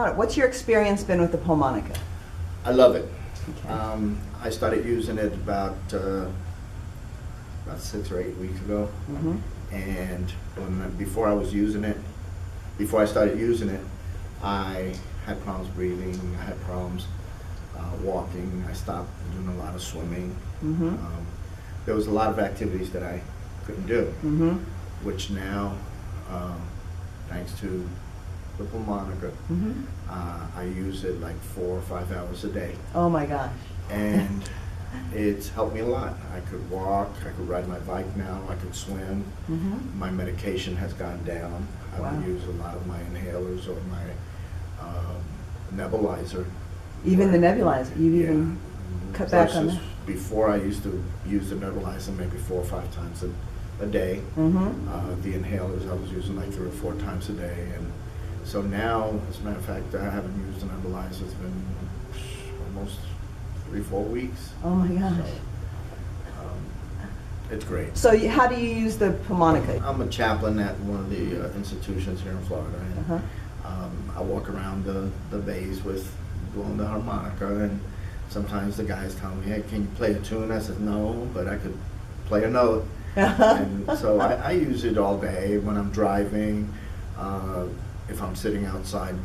What's your experience been with the Pulmonica? I love it. Okay. I started using it about 6 or 8 weeks ago, and before I started using it, I had problems breathing. I had problems walking. I stopped doing a lot of swimming. There was a lot of activities that I couldn't do, which now, thanks to the Pulmonica, I use it like 4 or 5 hours a day. Oh my gosh. And it's helped me a lot. I could walk, I could ride my bike now, I could swim. My medication has gone down. I don't use a lot of my inhalers or my nebulizer. Even the nebulizer, you've even cut back on that? Before, I used to use the nebulizer maybe 4 or 5 times a day. The inhalers I was using like 3 or 4 times a day. And so now, as a matter of fact, I haven't used the nebulizer. It's been almost 3 or 4 weeks. Oh my gosh. So, it's great. So how do you use the Pulmonica? I'm a chaplain at one of the institutions here in Florida. And, I walk around the bays with blowing the harmonica, and sometimes the guys tell me, hey, can you play a tune? I said, no, but I could play a note. And so I use it all day when I'm driving, if I'm sitting outside,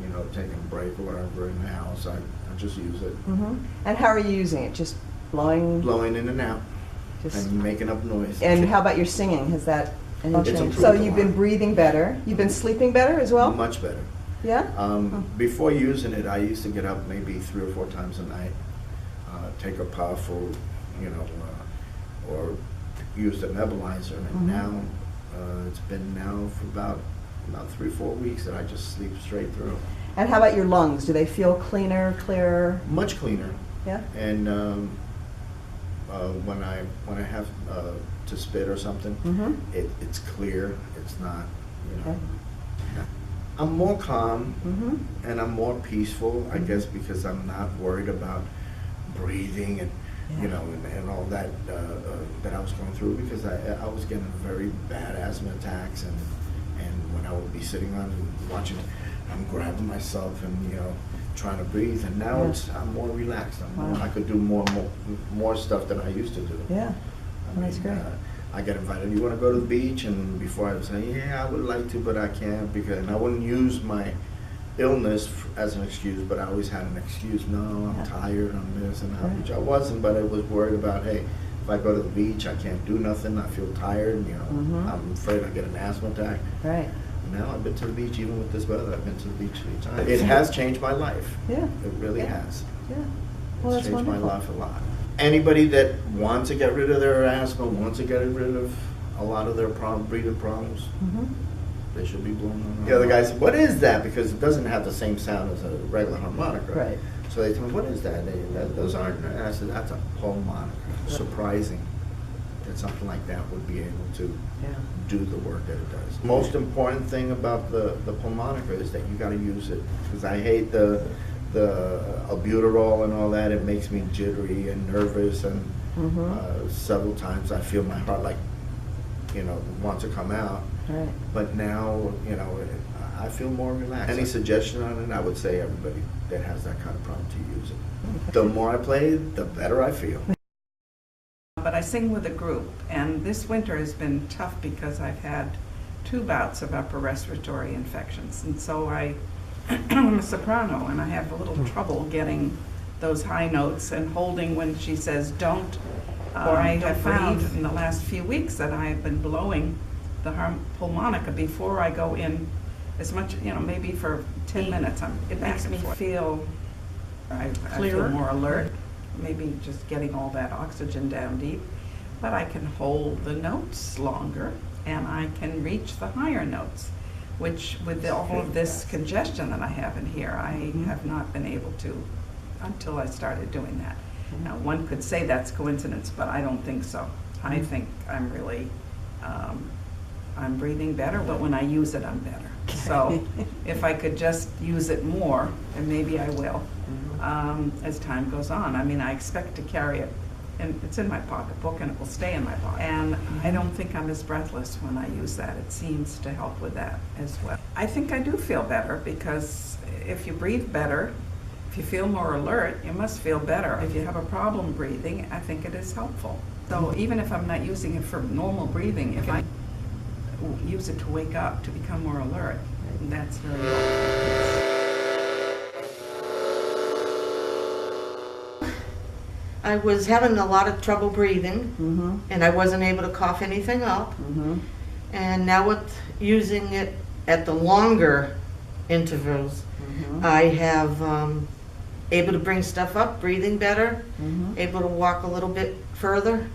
you know, taking a break or whatever in the house, I just use it. And how are you using it? Just blowing? Blowing in and out and making up noise. And how about your singing? Has that any It's change? improved So a you've lot. been breathing better. You've been sleeping better as well? Much better. Yeah? Before using it, I used to get up maybe 3 or 4 times a night, take a puff or, you know, or use the nebulizer. And now, it's been now for about 3 or 4 weeks that I just sleep straight through. And how about your lungs? Do they feel cleaner, clearer? Much cleaner. Yeah? And when I have to spit or something, it's clear. It's not, you know. Okay. I'm more calm and I'm more peaceful, I guess, because I'm not worried about breathing and you know and all that that I was going through, because I was getting very bad asthma attacks, and when I would be sitting around and watching, I'm grabbing myself and, you know, trying to breathe, and now I'm more relaxed. I could do more stuff than I used to do. Yeah. I That's mean, great. I get invited, you want to go to the beach? And before I would say, yeah, I would like to, but I can't, because, and I wouldn't use my illness as an excuse, but I always had an excuse. No, I'm tired, I'm this and that, which I wasn't, but I was worried about, hey, if I go to the beach, I can't do nothing, I feel tired, you know, I'm afraid I'll get an asthma attack. Right. Now I've been to the beach, even with this weather, I've been to the beach 3 times. It has changed my life. Yeah. It really has. Yeah. Well, It's that's changed my wonderful. life a lot. Anybody that wants to get rid of their asthma, wants to get rid of a lot of their breathing problems, they should be blown on. The other guy said, what is that? Because it doesn't have the same sound as a regular harmonica. Right. So they told me, what is that? Those aren't, and I said, that's a Pulmonica. Surprising that something like that would be able to do the work that it does. Most important thing about the Pulmonica is that you got to use it, because I hate the albuterol and all that. It makes me jittery and nervous, and several times I feel my heart like, you know, wants to come out. Right. But now, you know, I feel more relaxed. Any suggestion on it? I would say everybody that has that kind of problem to use it. The more I play, the better I feel. But I sing with a group, and this winter has been tough because I've had 2 bouts of upper respiratory infections, and so I'm a soprano, and I have a little trouble getting those high notes and holding when she says don't. Or I have found in the last few weeks that I have been blowing the Pulmonica before I go in, as much, you know, maybe for 10 minutes. It makes me feel, I feel more alert, maybe just getting all that oxygen down deep. But I can hold the notes longer, and I can reach the higher notes, which with all of this congestion that I have in here, I have not been able to until I started doing that. Now, one could say that's coincidence, but I don't think so. I think I'm really, I'm breathing better, but when I use it, I'm better. So if I could just use it more, and maybe I will, as time goes on. I mean, I expect to carry it, and it's in my pocketbook, and it will stay in my pocket. And I don't think I'm as breathless when I use that. It seems to help with that as well. I think I do feel better, because if you breathe better, if you feel more alert, you must feel better. If you have a problem breathing, I think it is helpful. So even if I'm not using it for normal breathing, if I use it to wake up, to become more alert, that's very helpful. I was having a lot of trouble breathing, and I wasn't able to cough anything up. And now with using it at the longer intervals, I have able to bring stuff up, breathing better, able to walk a little bit further.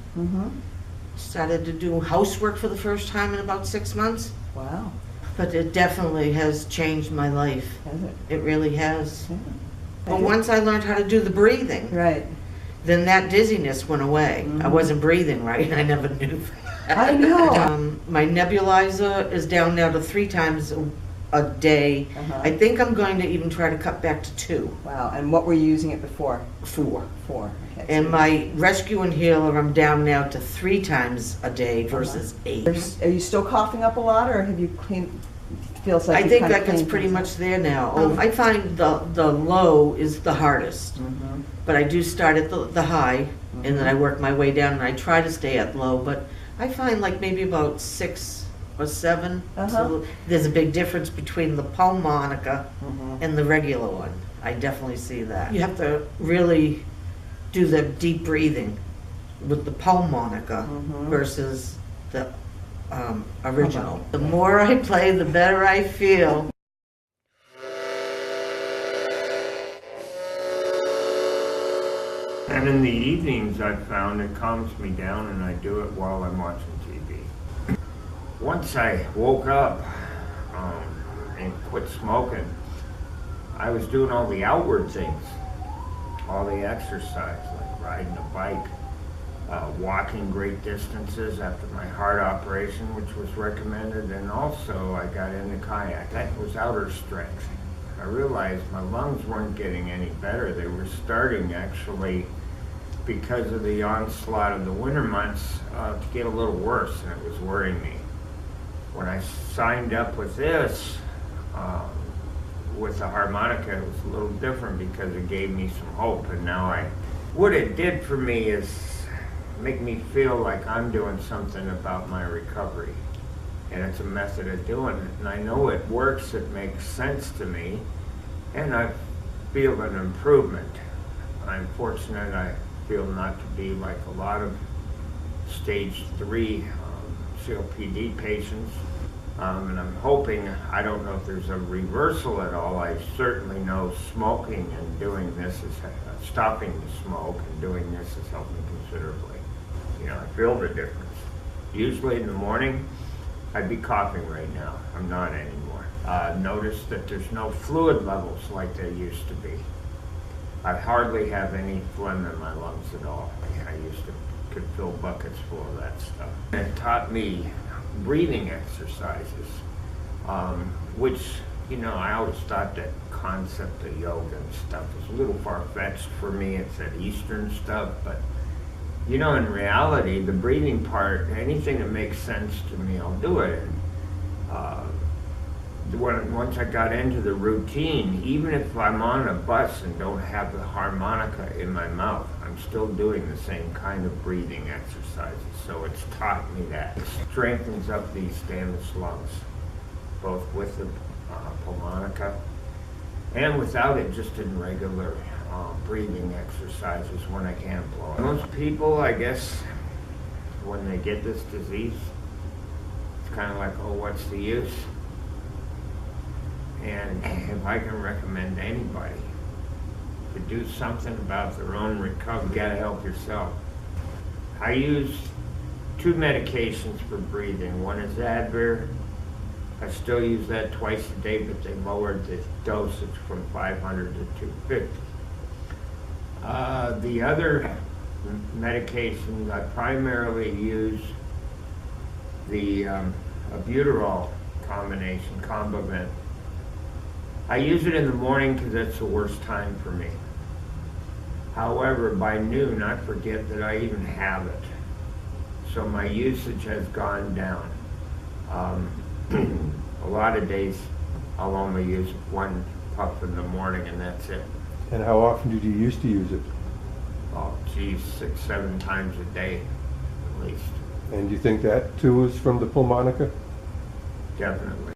Started to do housework for the first time in about 6 months. Wow. But it definitely has changed my life. Has it? It really has. Yeah. But once I learned how to do the breathing, Right. then that dizziness went away. I wasn't breathing right. I never knew. I know. My nebulizer is down now to 3 times a day. I think I'm going to even try to cut back to 2. Wow. And what were you using it before? 4. 4. Okay. And my rescue inhaler, I'm down now to 3 times a day versus 8. Are you still coughing up a lot, or have you cleaned? Feels like I you think kind of that gets cleaned pretty things much up? there now. I find the low is the hardest, but I do start at the high, and then I work my way down, and I try to stay at low, but I find like maybe about 6 or 7. So there's a big difference between the Pulmonica and the regular one. I definitely see that. You have to really do the deep breathing with the Pulmonica versus the original. The more I play, the better I feel. And in the evenings, I've found it calms me down, and I do it while I'm watching TV. Once I woke up and quit smoking, I was doing all the outward things, all the exercise, like riding a bike, walking great distances after my heart operation, which was recommended, and also I got into kayak. That was outer strength. I realized my lungs weren't getting any better. They were starting, actually, because of the onslaught of the winter months, to get a little worse, and it was worrying me. When I signed up with this, with the harmonica, it was a little different because it gave me some hope, and now what it did for me is make me feel like I'm doing something about my recovery. And it's a method of doing it. And I know it works, it makes sense to me, and I feel an improvement. I'm fortunate I feel not to be like a lot of stage 3 COPD patients. And I'm hoping, I don't know if there's a reversal at all. I certainly know smoking and doing this is, stopping the smoke and doing this has helped me considerably. You know, I feel the difference. Usually in the morning, I'd be coughing right now. I'm not anymore. Notice that there's no fluid levels like there used to be. I hardly have any phlegm in my lungs at all. I used to could fill buckets full of that stuff. It taught me breathing exercises, which, you know, I always thought that concept of yoga and stuff was a little far-fetched for me. It's that Eastern stuff, but you know, in reality, the breathing part, anything that makes sense to me, I'll do it. Once I got into the routine, even if I'm on a bus and don't have the harmonica in my mouth, I'm still doing the same kind of breathing exercises. So it's taught me that. It strengthens up these damaged lungs, both with the Pulmonica and without it, just in regular breathing exercises when I can't blow it. Most people, I guess, when they get this disease, it's kind of like, oh, what's the use? And if I can recommend anybody to do something about their own recovery, you gotta help yourself. I use 2 medications for breathing. One is Advair. I still use that twice a day, but they lowered the dosage from 500 to 250. The other medications, I primarily use the albuterol combination, Combivent. I use it in the morning because that's the worst time for me. However, by noon, I forget that I even have it. So my usage has gone down. A lot of days, I'll only use 1 puff in the morning and that's it. And how often did you used to use it? Oh, geez, 6, 7 times a day, at least, And do you think that too is from the Pulmonica? definitely.